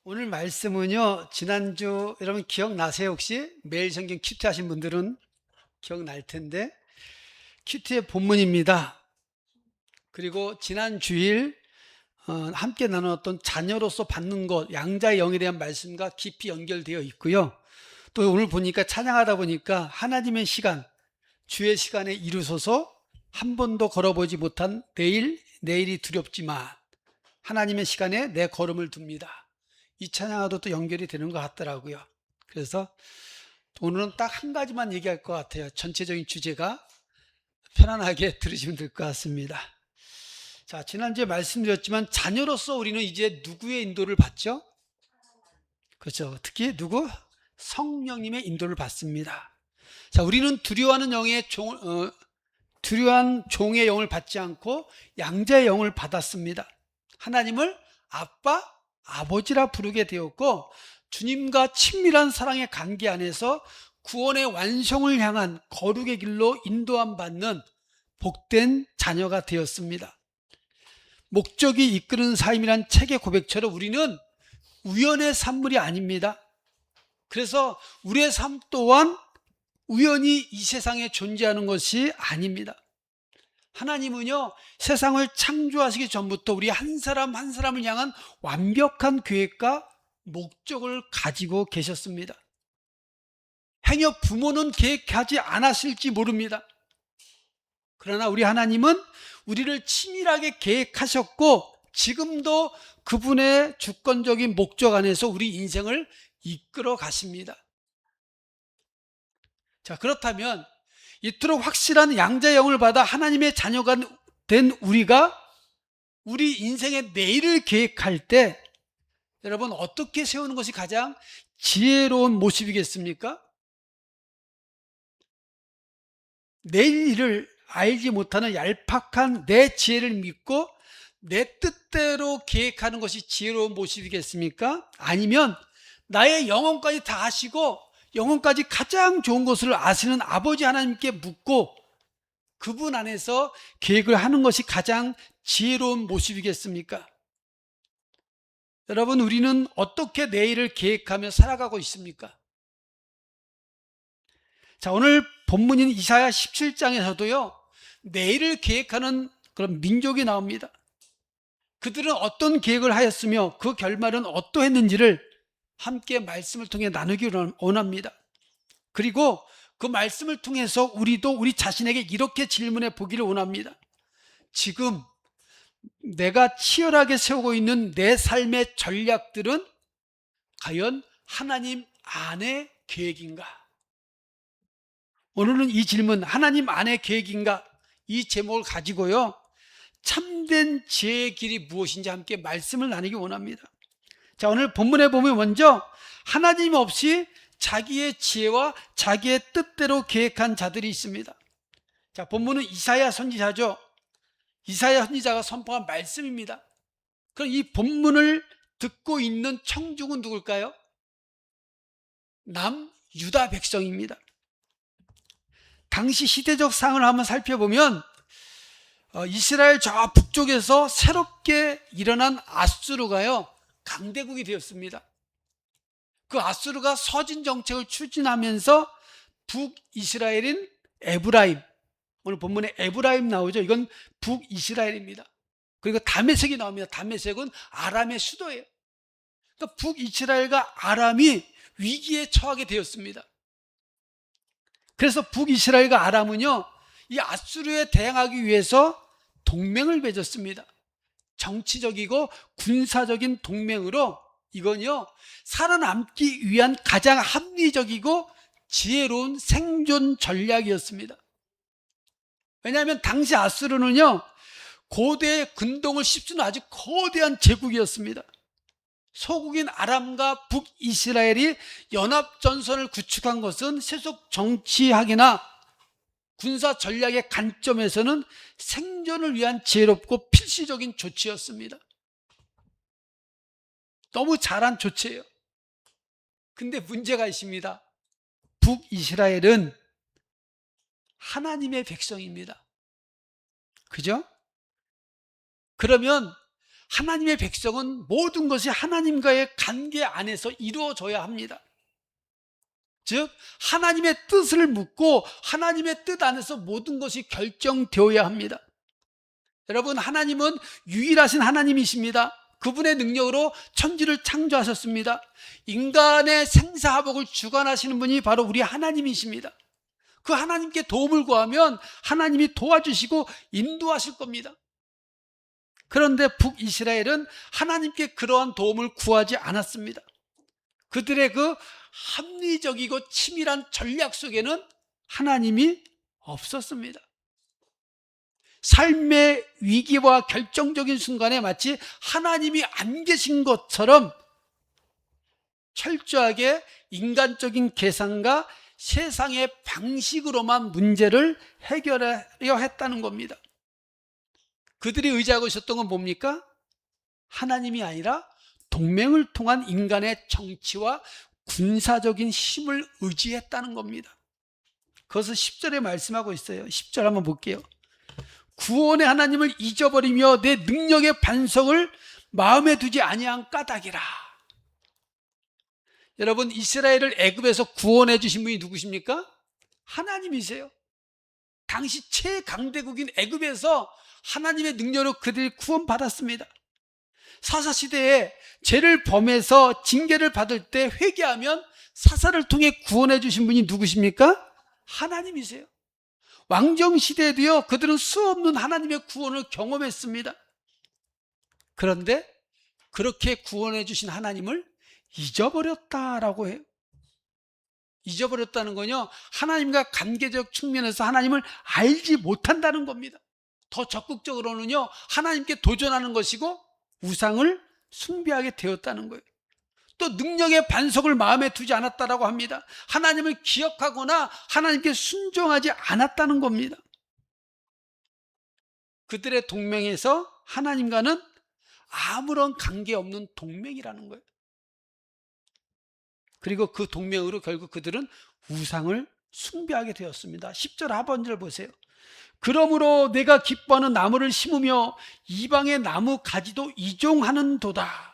오늘 말씀은요, 지난주 여러분 기억나세요? 혹시 매일 성경 큐티 하신 분들은 기억날 텐데, 큐티의 본문입니다. 그리고 지난 주일 함께 나눴던 자녀로서 받는 것, 양자의 영에 대한 말씀과 깊이 연결되어 있고요. 또 오늘 보니까 찬양하다 보니까 하나님의 시간, 주의 시간에 이루소서, 한 번도 걸어보지 못한 내일이 두렵지만 하나님의 시간에 내 걸음을 둡니다. 이 찬양하도 또 연결이 되는 것 같더라고요. 그래서 오늘은 딱 한 가지만 얘기할 것 같아요. 전체적인 주제가 편안하게 들으시면 될 것 같습니다. 자, 지난주에 말씀드렸지만 자녀로서 우리는 이제 누구의 인도를 받죠? 그렇죠. 특히 누구? 성령님의 인도를 받습니다. 자, 우리는 두려워한 종의 영을 받지 않고 양자의 영을 받았습니다. 하나님을 아빠, 아버지라 부르게 되었고, 주님과 친밀한 사랑의 관계 안에서 구원의 완성을 향한 거룩의 길로 인도함 받는 복된 자녀가 되었습니다. 목적이 이끄는 삶이란 책의 고백처럼 우리는 우연의 산물이 아닙니다. 그래서 우리의 삶 또한 우연히 이 세상에 존재하는 것이 아닙니다. 하나님은요, 세상을 창조하시기 전부터 우리 한 사람 한 사람을 향한 완벽한 계획과 목적을 가지고 계셨습니다. 행여 부모는 계획하지 않았을지 모릅니다. 그러나 우리 하나님은 우리를 치밀하게 계획하셨고, 지금도 그분의 주권적인 목적 안에서 우리 인생을 이끌어 가십니다. 자, 그렇다면 이토록 확실한 양자의 영을 받아 하나님의 자녀가 된 우리가 우리 인생의 내일을 계획할 때 여러분 어떻게 세우는 것이 가장 지혜로운 모습이겠습니까? 내일 일을 알지 못하는 얄팍한 내 지혜를 믿고 내 뜻대로 계획하는 것이 지혜로운 모습이겠습니까? 아니면 나의 영혼까지 다 아시고 영혼까지 가장 좋은 것을 아시는 아버지 하나님께 묻고 그분 안에서 계획을 하는 것이 가장 지혜로운 모습이겠습니까? 여러분, 우리는 어떻게 내일을 계획하며 살아가고 있습니까? 자, 오늘 본문인 이사야 17장에서도요, 내일을 계획하는 그런 민족이 나옵니다. 그들은 어떤 계획을 하였으며 그 결말은 어떠했는지를 함께 말씀을 통해 나누기 원합니다. 그리고 그 말씀을 통해서 우리도 우리 자신에게 이렇게 질문해 보기를 원합니다. 지금 내가 치열하게 세우고 있는 내 삶의 전략들은 과연 하나님 안의 계획인가? 오늘은 이 질문, 하나님 안의 계획인가? 이 제목을 가지고요, 참된 지혜의 길이 무엇인지 함께 말씀을 나누기 원합니다. 자, 오늘 본문에 보면 먼저 하나님 없이 자기의 지혜와 자기의 뜻대로 계획한 자들이 있습니다. 자, 본문은 이사야 선지자죠. 이사야 선지자가 선포한 말씀입니다. 그럼 이 본문을 듣고 있는 청중은 누굴까요? 남유다 백성입니다. 당시 시대적 상을 한번 살펴보면 이스라엘 저 북쪽에서 새롭게 일어난 아수르가요, 강대국이 되었습니다. 그 아수르가 서진 정책을 추진하면서 북이스라엘인 에브라임, 오늘 본문에 에브라임 나오죠. 이건 북이스라엘입니다. 그리고 다메섹이 나옵니다. 다메섹은 아람의 수도예요. 그러니까 북이스라엘과 아람이 위기에 처하게 되었습니다. 그래서 북이스라엘과 아람은요, 이 아수르에 대항하기 위해서 동맹을 맺었습니다. 정치적이고 군사적인 동맹으로 이건요, 살아남기 위한 가장 합리적이고 지혜로운 생존 전략이었습니다. 왜냐하면 당시 아수르는요, 고대 근동을 씹수는 아주 거대한 제국이었습니다. 소국인 아람과 북이스라엘이 연합전선을 구축한 것은 세속 정치학이나 군사 전략의 관점에서는 생존을 위한 지혜롭고 필수적인 조치였습니다. 너무 잘한 조치예요. 근데 문제가 있습니다. 북이스라엘은 하나님의 백성입니다. 그죠? 그러면 하나님의 백성은 모든 것이 하나님과의 관계 안에서 이루어져야 합니다. 즉 하나님의 뜻을 묻고 하나님의 뜻 안에서 모든 것이 결정되어야 합니다. 여러분, 하나님은 유일하신 하나님이십니다. 그분의 능력으로 천지를 창조하셨습니다. 인간의 생사화복을 주관하시는 분이 바로 우리 하나님이십니다. 그 하나님께 도움을 구하면 하나님이 도와주시고 인도하실 겁니다. 그런데 북이스라엘은 하나님께 그러한 도움을 구하지 않았습니다. 그들의 그 합리적이고 치밀한 전략 속에는 하나님이 없었습니다. 삶의 위기와 결정적인 순간에 마치 하나님이 안 계신 것처럼 철저하게 인간적인 계산과 세상의 방식으로만 문제를 해결하려 했다는 겁니다. 그들이 의지하고 있었던 건 뭡니까? 하나님이 아니라 동맹을 통한 인간의 정치와 군사적인 힘을 의지했다는 겁니다. 그것을 10절에 말씀하고 있어요. 10절 한번 볼게요. 구원의 하나님을 잊어버리며 내 능력의 반석을 마음에 두지 아니한 까닭이라. 여러분, 이스라엘을 애굽에서 구원해 주신 분이 누구십니까? 하나님이세요. 당시 최강대국인 애굽에서 하나님의 능력으로 그들이 구원받았습니다. 사사시대에 죄를 범해서 징계를 받을 때 회개하면 사사를 통해 구원해 주신 분이 누구십니까? 하나님이세요. 왕정시대에도요, 그들은 수없는 하나님의 구원을 경험했습니다. 그런데 그렇게 구원해 주신 하나님을 잊어버렸다라고 해요. 잊어버렸다는 건요, 하나님과 관계적 측면에서 하나님을 알지 못한다는 겁니다. 더 적극적으로는요, 하나님께 도전하는 것이고 우상을 숭배하게 되었다는 거예요. 또 능력의 반석을 마음에 두지 않았다라고 합니다. 하나님을 기억하거나 하나님께 순종하지 않았다는 겁니다. 그들의 동맹에서 하나님과는 아무런 관계없는 동맹이라는 거예요. 그리고 그 동맹으로 결국 그들은 우상을 숭배하게 되었습니다. 10절 하반절 보세요. 그러므로 내가 기뻐하는 나무를 심으며 이방의 나무 가지도 이종하는도다.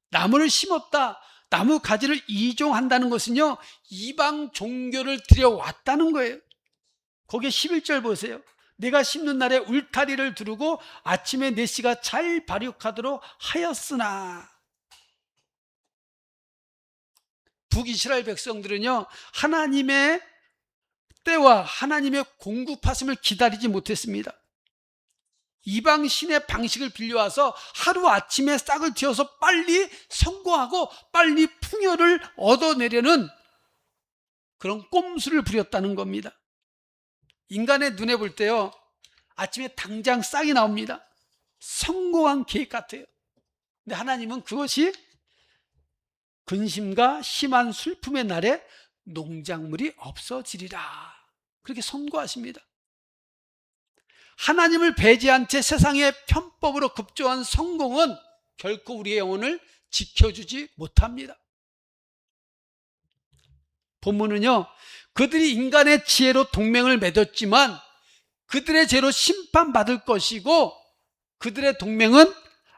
나무를 심었다, 나무 가지를 이종한다는 것은요, 이방 종교를 들여왔다는 거예요. 거기에 11절 보세요. 내가 심는 날에 울타리를 두르고 아침에 내 씨가 잘 발육하도록 하였으나. 북이스라엘 백성들은요, 하나님의 때와 하나님의 공급하심을 기다리지 못했습니다. 이방 신의 방식을 빌려와서 하루아침에 싹을 틔워서 빨리 성공하고 빨리 풍요를 얻어내려는 그런 꼼수를 부렸다는 겁니다. 인간의 눈에 볼 때요, 아침에 당장 싹이 나옵니다. 성공한 계획 같아요. 근데 하나님은 그것이 근심과 심한 슬픔의 날에 농작물이 없어지리라, 그렇게 선고하십니다. 하나님을 배제한 채 세상의 편법으로 급조한 성공은 결코 우리의 영혼을 지켜주지 못합니다. 본문은요, 그들이 인간의 지혜로 동맹을 맺었지만 그들의 죄로 심판받을 것이고 그들의 동맹은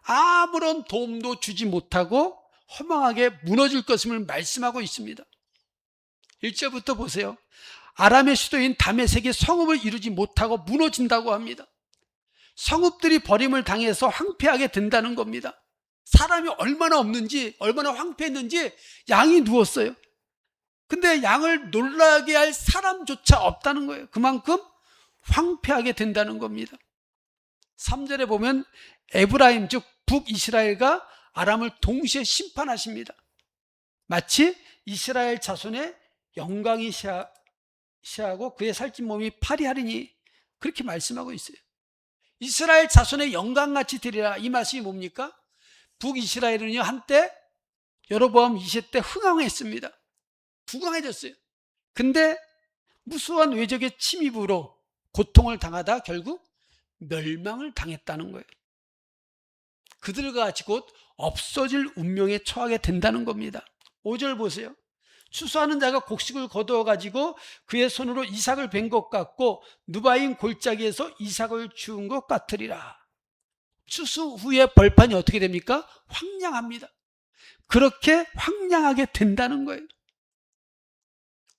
아무런 도움도 주지 못하고 허망하게 무너질 것임을 말씀하고 있습니다. 1절부터 보세요. 아람의 수도인 다메섹이 성읍을 이루지 못하고 무너진다고 합니다. 성읍들이 버림을 당해서 황폐하게 된다는 겁니다. 사람이 얼마나 없는지, 얼마나 황폐했는지 양이 누웠어요. 근데 양을 놀라게 할 사람조차 없다는 거예요. 그만큼 황폐하게 된다는 겁니다. 3절에 보면 에브라임, 즉 북이스라엘과 아람을 동시에 심판하십니다. 마치 이스라엘 자손의 영광이 시하고 그의 살찐 몸이 파리하리니, 그렇게 말씀하고 있어요. 이스라엘 자손의 영광같이 되리라. 이 말씀이 뭡니까? 북이스라엘은요, 한때 여로보암 2세 때 흥왕했습니다. 부강해졌어요. 근데 무수한 외적의 침입으로 고통을 당하다 결국 멸망을 당했다는 거예요. 그들과 같이 곧 없어질 운명에 처하게 된다는 겁니다. 5절 보세요. 추수하는 자가 곡식을 거두어 가지고 그의 손으로 이삭을 벤 것 같고 누바임 골짜기에서 이삭을 주운 것 같으리라. 추수 후에 벌판이 어떻게 됩니까? 황량합니다. 그렇게 황량하게 된다는 거예요.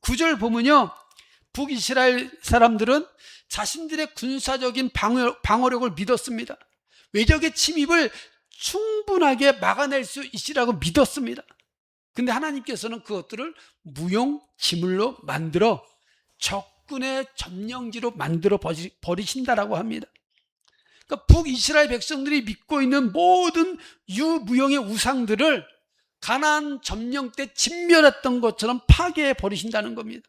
9절 보면요, 북이스라엘 사람들은 자신들의 군사적인 방어력을 믿었습니다. 외적의 침입을 충분하게 막아낼 수 있으라고 믿었습니다. 근데 하나님께서는 그것들을 무용지물로 만들어 적군의 점령지로 만들어 버리신다라고 합니다. 그러니까 북이스라엘 백성들이 믿고 있는 모든 유무용의 우상들을 가나안 점령 때 진멸했던 것처럼 파괴해 버리신다는 겁니다.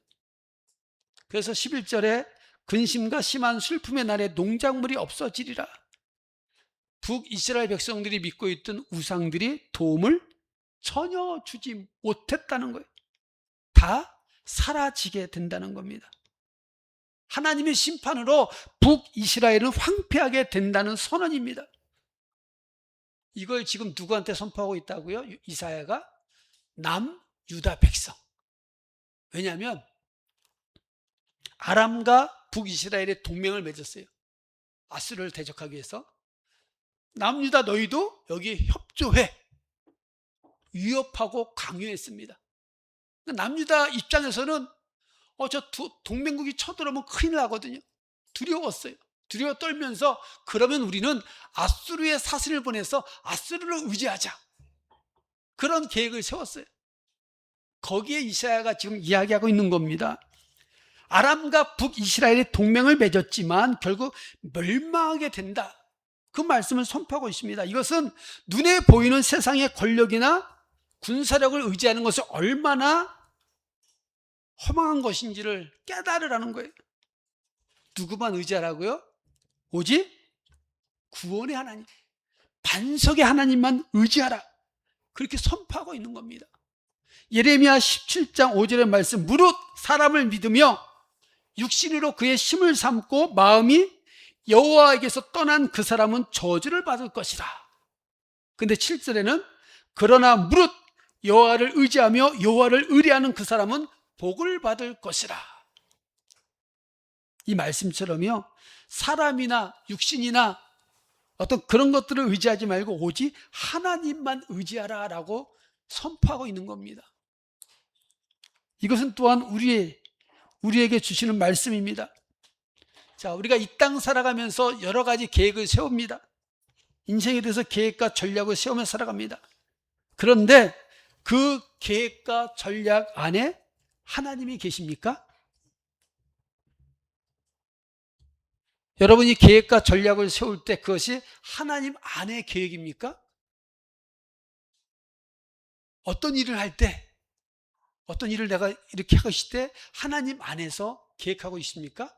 그래서 11절에 근심과 심한 슬픔의 날에 농작물이 없어지리라. 북이스라엘 백성들이 믿고 있던 우상들이 도움을 전혀 주지 못했다는 거예요. 다 사라지게 된다는 겁니다. 하나님의 심판으로 북이스라엘은 황폐하게 된다는 선언입니다. 이걸 지금 누구한테 선포하고 있다고요? 이사야가? 남유다 백성. 왜냐하면 아람과 북이스라엘의 동맹을 맺었어요. 아수르를 대적하기 위해서. 남유다 너희도 여기 협조해. 위협하고 강요했습니다. 남유다 입장에서는 저 동맹국이 쳐들어오면 큰일 나거든요. 두려웠어요. 두려워 떨면서 그러면 우리는 아수르의 사신을 보내서 아수르를 의지하자. 그런 계획을 세웠어요. 거기에 이사야가 지금 이야기하고 있는 겁니다. 아람과 북이스라엘이 동맹을 맺었지만 결국 멸망하게 된다. 그 말씀을 선포하고 있습니다. 이것은 눈에 보이는 세상의 권력이나 군사력을 의지하는 것이 얼마나 허망한 것인지를 깨달으라는 거예요. 누구만 의지하라고요? 오직 구원의 하나님, 반석의 하나님만 의지하라. 그렇게 선포하고 있는 겁니다. 예레미야 17장 5절의 말씀, 무릇 사람을 믿으며 육신으로 그의 힘을 삼고 마음이 여호와에게서 떠난 그 사람은 저주를 받을 것이라. 근데 7절에는 그러나 무릇 여호와를 의지하며 여호와를 의뢰하는 그 사람은 복을 받을 것이라. 이 말씀처럼요, 사람이나 육신이나 어떤 그런 것들을 의지하지 말고 오직 하나님만 의지하라 라고 선포하고 있는 겁니다. 이것은 또한 우리에게 주시는 말씀입니다. 자, 우리가 이 땅 살아가면서 여러 가지 계획을 세웁니다. 인생에 대해서 계획과 전략을 세우며 살아갑니다. 그런데 그 계획과 전략 안에 하나님이 계십니까? 여러분이 계획과 전략을 세울 때 그것이 하나님 안의 계획입니까? 어떤 일을 할 때, 어떤 일을 내가 이렇게 하고 있을 때 하나님 안에서 계획하고 있습니까?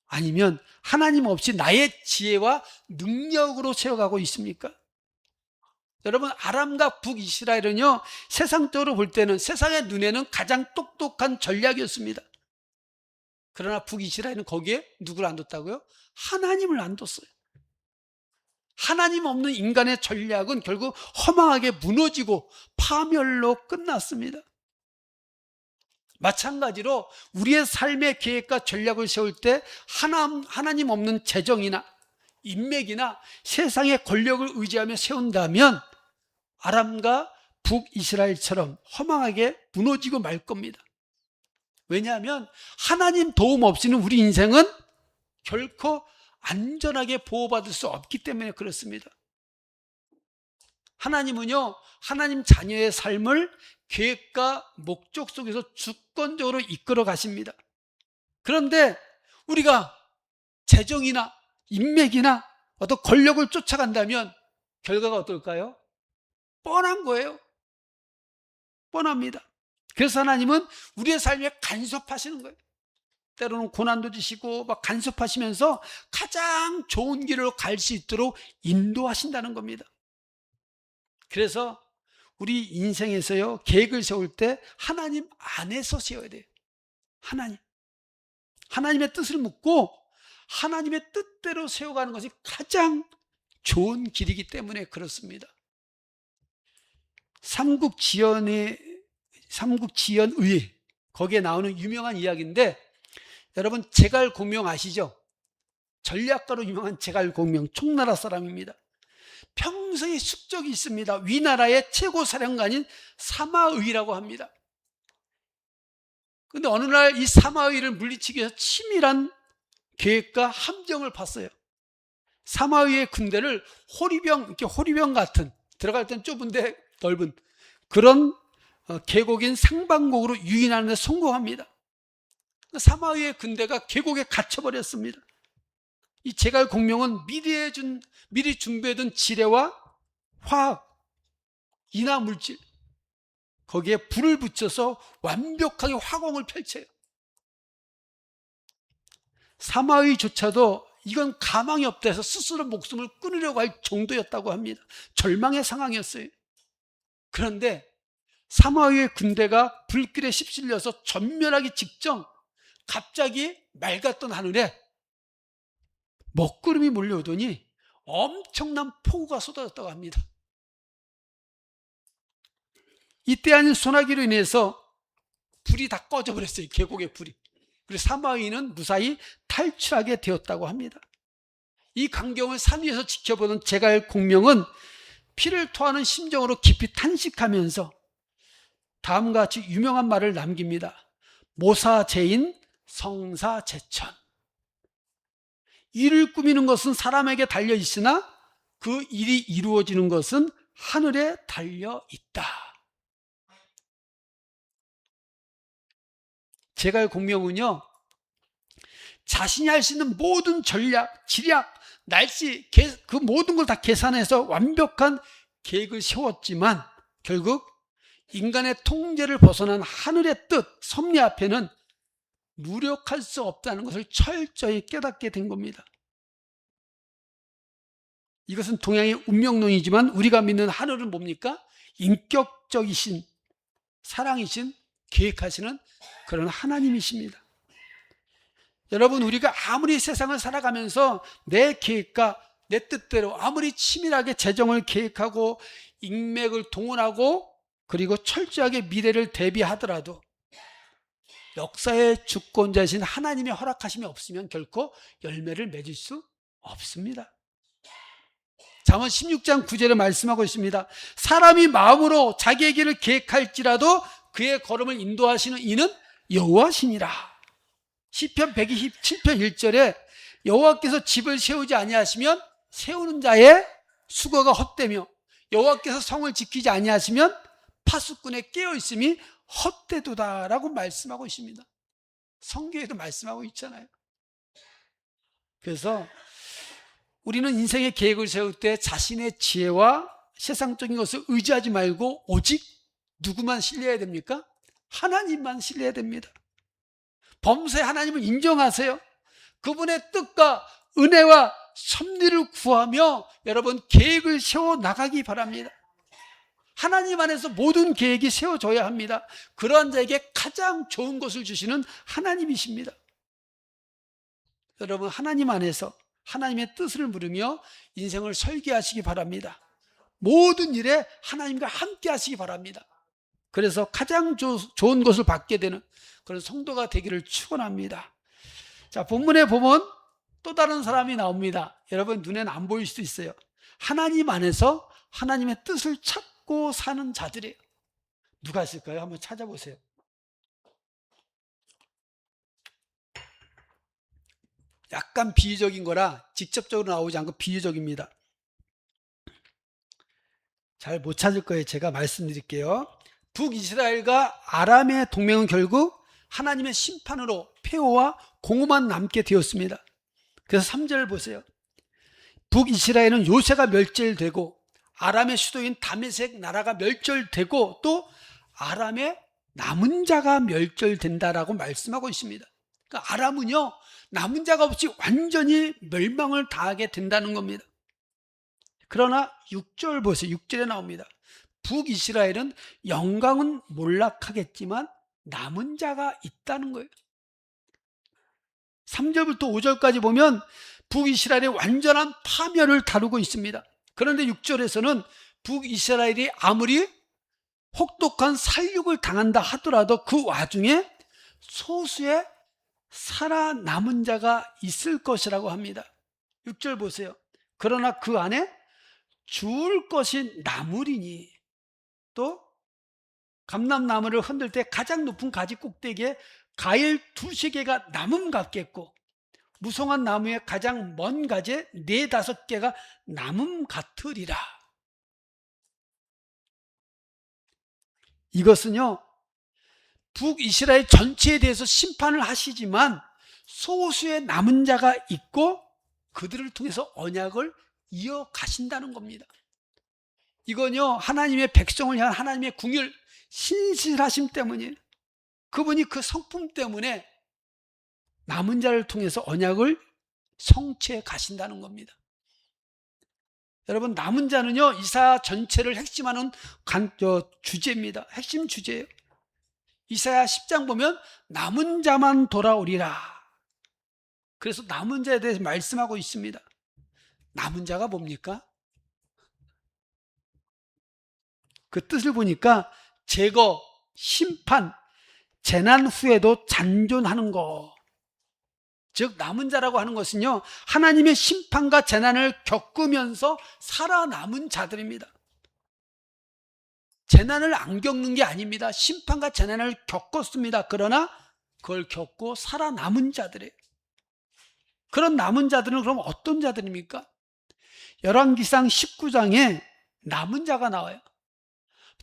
아니면 하나님 없이 나의 지혜와 능력으로 세워가고 있습니까? 여러분, 아람과 북이스라엘은요, 세상적으로 볼 때는, 세상의 눈에는 가장 똑똑한 전략이었습니다. 그러나 북이스라엘은 거기에 누구를 안 뒀다고요? 하나님을 안 뒀어요. 하나님 없는 인간의 전략은 결국 허망하게 무너지고 파멸로 끝났습니다. 마찬가지로 우리의 삶의 계획과 전략을 세울 때 하나님 없는 재정이나 인맥이나 세상의 권력을 의지하며 세운다면 아람과 북이스라엘처럼 허망하게 무너지고 말 겁니다. 왜냐하면 하나님 도움 없이는 우리 인생은 결코 안전하게 보호받을 수 없기 때문에 그렇습니다. 하나님은요, 하나님 자녀의 삶을 계획과 목적 속에서 주권적으로 이끌어 가십니다. 그런데 우리가 재정이나 인맥이나 어떤 권력을 쫓아간다면 결과가 어떨까요? 뻔한 거예요. 뻔합니다. 그래서 하나님은 우리의 삶에 간섭하시는 거예요. 때로는 고난도 주시고 막 간섭하시면서 가장 좋은 길로 갈 수 있도록 인도하신다는 겁니다. 그래서 우리 인생에서요, 계획을 세울 때 하나님 안에서 세워야 돼요. 하나님의 뜻을 묻고 하나님의 뜻대로 세워가는 것이 가장 좋은 길이기 때문에 그렇습니다. 삼국지연의회, 거기에 나오는 유명한 이야기인데, 여러분 제갈공명 아시죠? 전략가로 유명한 제갈공명 총나라 사람입니다. 평생에 숙적이 있습니다. 위나라의 최고 사령관인 사마의라고 합니다. 그런데 어느 날 이 사마의를 물리치기 위해서 치밀한 계획과 함정을 봤어요. 사마의의 군대를 이렇게 호리병 같은, 들어갈 땐 좁은데 넓은 그런 계곡인 상방곡으로 유인하는 데 성공합니다. 사마의의 군대가 계곡에 갇혀버렸습니다. 이 제갈공명은 미리 준비해둔 지뢰와 화학, 인화 물질, 거기에 불을 붙여서 완벽하게 화공을 펼쳐요. 사마의조차도 이건 가망이 없다 해서 스스로 목숨을 끊으려고 할 정도였다고 합니다. 절망의 상황이었어요. 그런데 사마의의 군대가 불길에 휩쓸려서 전멸하기 직전 갑자기 맑았던 하늘에 먹구름이 몰려오더니 엄청난 폭우가 쏟아졌다고 합니다. 이때 아닌 소나기로 인해서 불이 다 꺼져버렸어요. 계곡의 불이. 그리고 사마의는 무사히 탈출하게 되었다고 합니다. 이 광경을 산 위에서 지켜보던 제갈공명은 피를 토하는 심정으로 깊이 탄식하면서 다음과 같이 유명한 말을 남깁니다. 모사제인 성사제천. 일을 꾸미는 것은 사람에게 달려 있으나 그 일이 이루어지는 것은 하늘에 달려 있다. 제갈공명은요, 자신이 할 수 있는 모든 전략, 지략, 날씨, 그 모든 걸 다 계산해서 완벽한 계획을 세웠지만 결국 인간의 통제를 벗어난 하늘의 뜻, 섭리 앞에는 무력할 수 없다는 것을 철저히 깨닫게 된 겁니다. 이것은 동양의 운명론이지만 우리가 믿는 하늘은 뭡니까? 인격적이신, 사랑이신, 계획하시는 그런 하나님이십니다. 여러분, 우리가 아무리 세상을 살아가면서 내 계획과 내 뜻대로 아무리 치밀하게 재정을 계획하고 인맥을 동원하고 그리고 철저하게 미래를 대비하더라도 역사의 주권자이신 하나님의 허락하심이 없으면 결코 열매를 맺을 수 없습니다. 잠언 16장 9절에 말씀하고 있습니다. 사람이 마음으로 자기의 길을 계획할지라도 그의 걸음을 인도하시는 이는 여호와시니라. 시편 127편 1절에 여호와께서 집을 세우지 아니하시면 세우는 자의 수고가 헛되며 여호와께서 성을 지키지 아니하시면 파수꾼의 깨어있음이 헛되도다라고 말씀하고 있습니다. 성경에도 말씀하고 있잖아요. 그래서 우리는 인생의 계획을 세울 때 자신의 지혜와 세상적인 것을 의지하지 말고 오직 누구만 신뢰해야 됩니까? 하나님만 신뢰해야 됩니다. 범사의 하나님을 인정하세요. 그분의 뜻과 은혜와 섭리를 구하며 여러분 계획을 세워 나가기 바랍니다. 하나님 안에서 모든 계획이 세워져야 합니다. 그러한 자에게 가장 좋은 것을 주시는 하나님이십니다. 여러분, 하나님 안에서 하나님의 뜻을 물으며 인생을 설계하시기 바랍니다. 모든 일에 하나님과 함께 하시기 바랍니다. 그래서 가장 좋은 것을 받게 되는 그런 성도가 되기를 축원합니다. 자, 본문에 보면 또 다른 사람이 나옵니다. 여러분 눈에는 안 보일 수도 있어요. 하나님 안에서 하나님의 뜻을 찾고 사는 자들이에요. 누가 있을까요? 한번 찾아보세요. 약간 비유적인 거라 직접적으로 나오지 않고 비유적입니다. 잘 못 찾을 거예요. 제가 말씀드릴게요. 북이스라엘과 아람의 동맹은 결국 하나님의 심판으로 폐허와 공허만 남게 되었습니다. 그래서 3절 보세요. 북이스라엘은 요새가 멸절되고 아람의 수도인 다메섹 나라가 멸절되고 또 아람의 남은 자가 멸절된다라고 말씀하고 있습니다. 그러니까 아람은요, 남은 자가 없이 완전히 멸망을 당하게 된다는 겁니다. 그러나 6절 보세요. 6절에 나옵니다. 북이스라엘은 영광은 몰락하겠지만 남은 자가 있다는 거예요. 3절부터 5절까지 보면 북이스라엘의 완전한 파멸을 다루고 있습니다. 그런데 6절에서는 북이스라엘이 아무리 혹독한 살육을 당한다 하더라도 그 와중에 소수의 살아남은 자가 있을 것이라고 합니다. 6절 보세요. 그러나 그 안에 주울 것이 나무리니, 또 감람나무를 흔들 때 가장 높은 가지 꼭대기에 가일 2-3개가 나무 같겠고, 무성한 나무의 가장 먼 가지에 4-5개가 나무 같으리라. 이것은요, 북이스라엘 전체에 대해서 심판을 하시지만 소수의 남은 자가 있고 그들을 통해서 언약을 이어가신다는 겁니다. 이건요, 하나님의 백성을 향한 하나님의 궁율, 신실하심 때문이에요. 그분이 그 성품 때문에 남은 자를 통해서 언약을 성취해 가신다는 겁니다. 여러분, 남은 자는요, 이사야 전체를 핵심하는 주제입니다. 핵심 주제예요. 이사야 10장 보면 남은 자만 돌아오리라. 그래서 남은 자에 대해서 말씀하고 있습니다. 남은 자가 뭡니까? 그 뜻을 보니까 제거, 심판, 재난 후에도 잔존하는 것. 즉 남은 자라고 하는 것은요, 하나님의 심판과 재난을 겪으면서 살아남은 자들입니다. 재난을 안 겪는 게 아닙니다. 심판과 재난을 겪었습니다. 그러나 그걸 겪고 살아남은 자들이에요. 그런 남은 자들은 그럼 어떤 자들입니까? 열왕기상 19장에 남은 자가 나와요.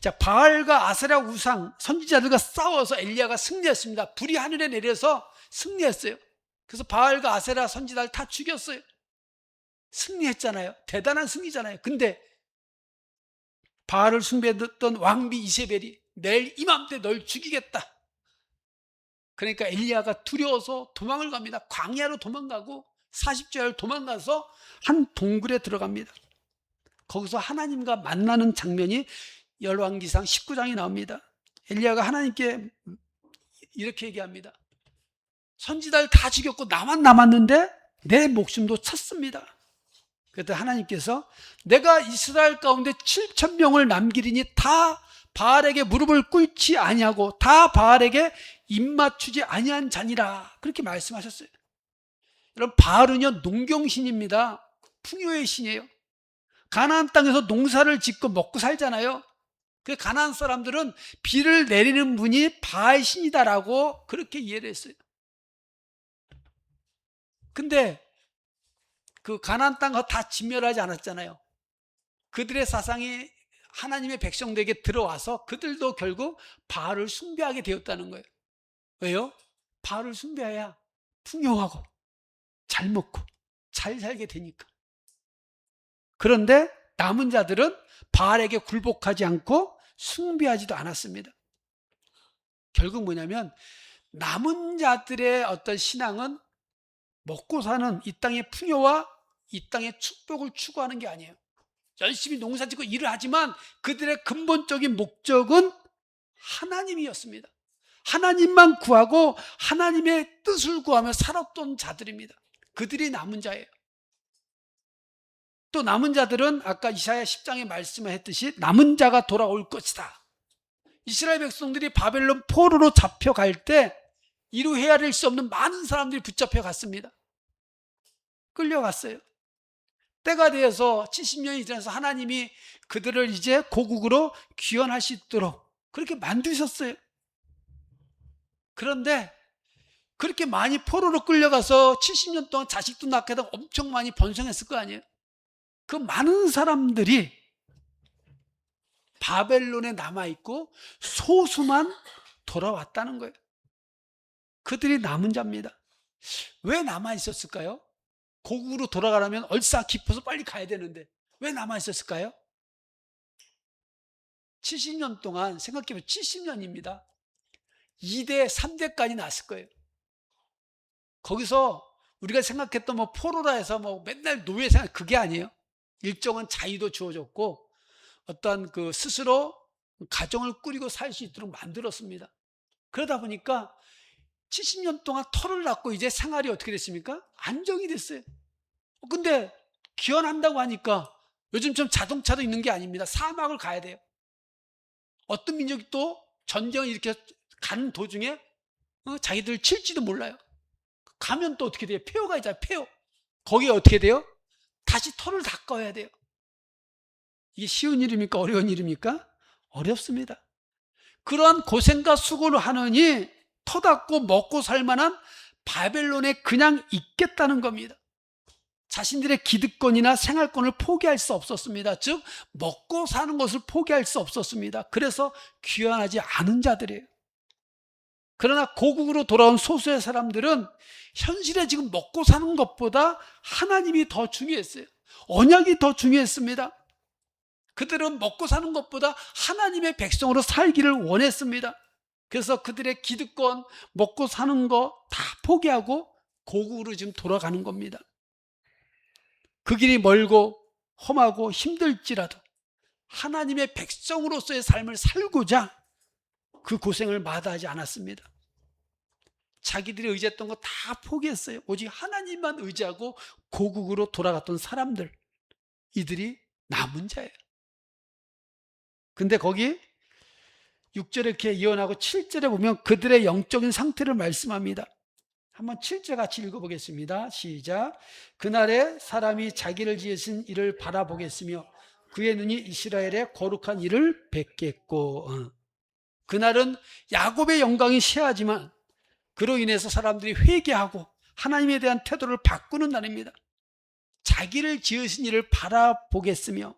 자, 바알과 아세라 우상 선지자들과 싸워서 엘리야가 승리했습니다. 불이 하늘에 내려서 승리했어요. 그래서 바알과 아세라 선지자를 다 죽였어요. 승리했잖아요. 대단한 승리잖아요. 근데 바알을 숭배했던 왕비 이세벨이 내일 이맘때 널 죽이겠다. 그러니까 엘리야가 두려워서 도망을 갑니다. 광야로 도망가고 40주야를 도망가서 한 동굴에 들어갑니다. 거기서 하나님과 만나는 장면이 열왕기상 19장에 나옵니다. 엘리야가 하나님께 이렇게 얘기합니다. 선지자를 다 죽였고 나만 남았는데 내 목숨도 찾습니다. 그때 하나님께서 내가 이스라엘 가운데 7,000명을 남기리니 다 바알에게 무릎을 꿇지 아니하고 다 바알에게 입맞추지 아니한 자니라. 그렇게 말씀하셨어요. 여러분, 바알은요, 농경신입니다. 풍요의 신이에요. 가나안 땅에서 농사를 짓고 먹고 살잖아요. 그 가나안 사람들은 비를 내리는 분이 바알 신이다라고 그렇게 이해를 했어요. 근데 그 가나안 땅 다 진멸하지 않았잖아요. 그들의 사상이 하나님의 백성들에게 들어와서 그들도 결국 바알을 숭배하게 되었다는 거예요. 왜요? 바알을 숭배해야 풍요하고 잘 먹고 잘 살게 되니까. 그런데 남은 자들은 바알에게 굴복하지 않고 숭배하지도 않았습니다. 결국 뭐냐면 남은 자들의 어떤 신앙은 먹고 사는 이 땅의 풍요와 이 땅의 축복을 추구하는 게 아니에요. 열심히 농사짓고 일을 하지만 그들의 근본적인 목적은 하나님이었습니다. 하나님만 구하고 하나님의 뜻을 구하며 살았던 자들입니다. 그들이 남은 자예요. 또 남은 자들은 아까 이사야 10장에 말씀했듯이 남은 자가 돌아올 것이다. 이스라엘 백성들이 바벨론 포로로 잡혀갈 때 이루 헤아릴 수 없는 많은 사람들이 붙잡혀 갔습니다. 끌려갔어요. 때가 되어서 70년이 지나서 하나님이 그들을 이제 고국으로 귀환할 수 있도록 그렇게 만드셨어요. 그런데 그렇게 많이 포로로 끌려가서 70년 동안 자식도 낳게 되고 엄청 많이 번성했을 거 아니에요. 그 많은 사람들이 바벨론에 남아있고 소수만 돌아왔다는 거예요. 그들이 남은 자입니다. 왜 남아있었을까요? 고국으로 돌아가려면 얼싸 깊어서 빨리 가야 되는데 왜 남아있었을까요? 70년 동안 생각해보면 70년입니다. 2대, 3대까지 났을 거예요. 거기서 우리가 생각했던 뭐 포로라 해서 뭐 맨날 노예 생각, 그게 아니에요. 일정한 자유도 주어졌고 어떤 그 스스로 가정을 꾸리고 살 수 있도록 만들었습니다. 그러다 보니까 70년 동안 털을 낳고 이제 생활이 어떻게 됐습니까? 안정이 됐어요. 근데 귀환한다고 하니까 요즘처럼 자동차도 있는 게 아닙니다. 사막을 가야 돼요. 어떤 민족이 또 전쟁을 이렇게 가는 도중에 자기들 칠지도 몰라요. 가면 또 어떻게 돼요? 폐허가 있잖아요. 폐허. 거기에 어떻게 돼요? 다시 터를 닦아야 돼요. 이게 쉬운 일입니까? 어려운 일입니까? 어렵습니다. 그러한 고생과 수고를 하느니 터 닦고 먹고 살 만한 바벨론에 그냥 있겠다는 겁니다. 자신들의 기득권이나 생활권을 포기할 수 없었습니다. 즉 먹고 사는 것을 포기할 수 없었습니다. 그래서 귀환하지 않은 자들이에요. 그러나 고국으로 돌아온 소수의 사람들은 현실에 지금 먹고 사는 것보다 하나님이 더 중요했어요. 언약이 더 중요했습니다. 그들은 먹고 사는 것보다 하나님의 백성으로 살기를 원했습니다. 그래서 그들의 기득권, 먹고 사는 거 다 포기하고 고국으로 지금 돌아가는 겁니다. 그 길이 멀고 험하고 힘들지라도 하나님의 백성으로서의 삶을 살고자 그 고생을 마다하지 않았습니다. 자기들이 의지했던 거 다 포기했어요. 오직 하나님만 의지하고 고국으로 돌아갔던 사람들, 이들이 남은 자예요. 근데 거기 6절에 이렇게 이어나고 7절에 보면 그들의 영적인 상태를 말씀합니다. 한번 7절 같이 읽어보겠습니다. 시작. 그날에 사람이 자기를 지으신 이를 바라보겠으며 그의 눈이 이스라엘의 거룩한 이를 뵙겠고, 그날은 야곱의 영광이 쇠하지만 그로 인해서 사람들이 회개하고 하나님에 대한 태도를 바꾸는 날입니다. 자기를 지으신 이를 바라보겠으며,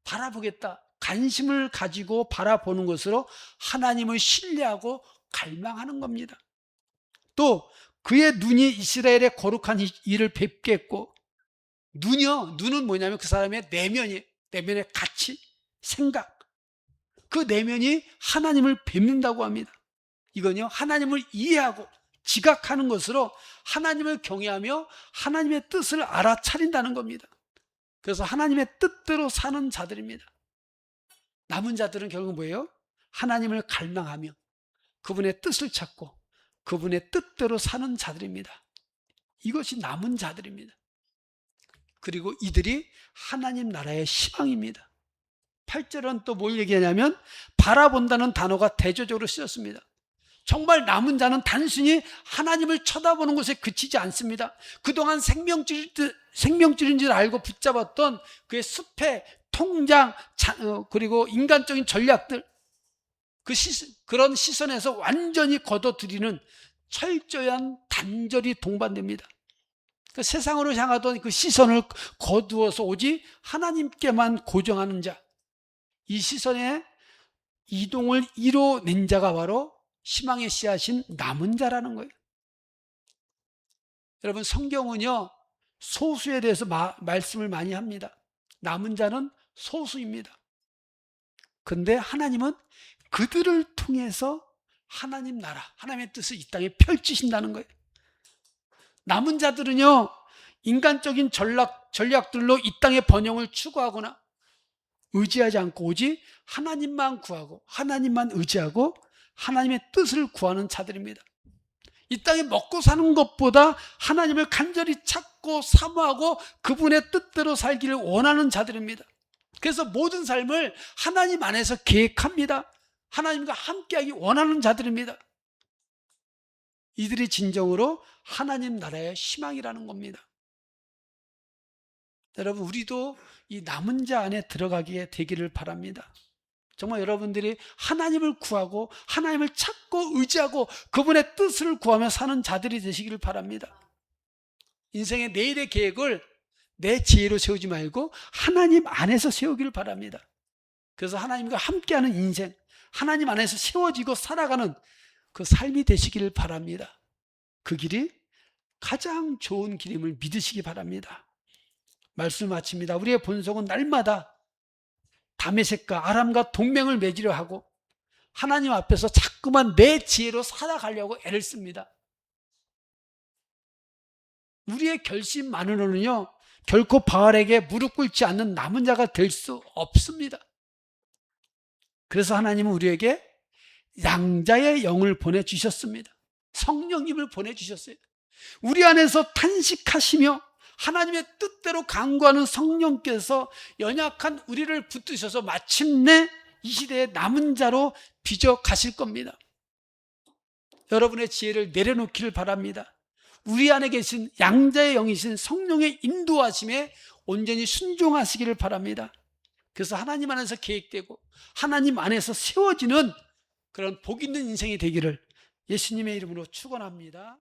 바라보겠다, 관심을 가지고 바라보는 것으로 하나님을 신뢰하고 갈망하는 겁니다. 또 그의 눈이 이스라엘의 거룩한 이를 뵙겠고, 눈은 뭐냐면 그 사람의 내면의 가치, 생각, 그 내면이 하나님을 뵙는다고 합니다. 이건요, 하나님을 이해하고 지각하는 것으로 하나님을 경외하며 하나님의 뜻을 알아차린다는 겁니다. 그래서 하나님의 뜻대로 사는 자들입니다. 남은 자들은 결국 뭐예요? 하나님을 갈망하며 그분의 뜻을 찾고 그분의 뜻대로 사는 자들입니다. 이것이 남은 자들입니다. 그리고 이들이 하나님 나라의 희망입니다. 8절은 또 뭘 얘기하냐면 바라본다는 단어가 대조적으로 쓰였습니다. 정말 남은 자는 단순히 하나님을 쳐다보는 것에 그치지 않습니다. 그동안 생명줄인 줄 알고 붙잡았던 그의 숲의 통장, 그리고 인간적인 전략들, 그런 시선에서 완전히 걷어들이는 철저한 단절이 동반됩니다. 그 세상으로 향하던 그 시선을 거두어서 오직 하나님께만 고정하는 자, 이 시선의 이동을 이뤄낸 자가 바로 희망의 씨앗인 남은 자라는 거예요. 여러분, 성경은요 소수에 대해서 말씀을 많이 합니다. 남은 자는 소수입니다. 근데 하나님은 그들을 통해서 하나님 나라, 하나님의 뜻을 이 땅에 펼치신다는 거예요. 남은 자들은요 인간적인 전략들로 이 땅의 번영을 추구하거나 의지하지 않고 오직 하나님만 구하고 하나님만 의지하고 하나님의 뜻을 구하는 자들입니다. 이 땅에 먹고 사는 것보다 하나님을 간절히 찾고 사모하고 그분의 뜻대로 살기를 원하는 자들입니다. 그래서 모든 삶을 하나님 안에서 계획합니다. 하나님과 함께하기 원하는 자들입니다. 이들이 진정으로 하나님 나라의 희망이라는 겁니다. 여러분, 우리도 이 남은 자 안에 들어가게 되기를 바랍니다. 정말 여러분들이 하나님을 구하고 하나님을 찾고 의지하고 그분의 뜻을 구하며 사는 자들이 되시기를 바랍니다. 인생의 내일의 계획을 내 지혜로 세우지 말고 하나님 안에서 세우기를 바랍니다. 그래서 하나님과 함께하는 인생, 하나님 안에서 세워지고 살아가는 그 삶이 되시기를 바랍니다. 그 길이 가장 좋은 길임을 믿으시기 바랍니다. 말씀 마칩니다. 우리의 본성은 날마다 다메섹과 아람과 동맹을 맺으려 하고 하나님 앞에서 자꾸만 내 지혜로 살아가려고 애를 씁니다. 우리의 결심만으로는요 결코 바알에게 무릎 꿇지 않는 남은 자가 될 수 없습니다. 그래서 하나님은 우리에게 양자의 영을 보내주셨습니다. 성령님을 보내주셨어요. 우리 안에서 탄식하시며 하나님의 뜻대로 강구하는 성령께서 연약한 우리를 붙드셔서 마침내 이 시대의 남은 자로 빚어 가실 겁니다. 여러분의 지혜를 내려놓기를 바랍니다. 우리 안에 계신 양자의 영이신 성령의 인도하심에 온전히 순종하시기를 바랍니다. 그래서 하나님 안에서 계획되고 하나님 안에서 세워지는 그런 복 있는 인생이 되기를 예수님의 이름으로 축원합니다.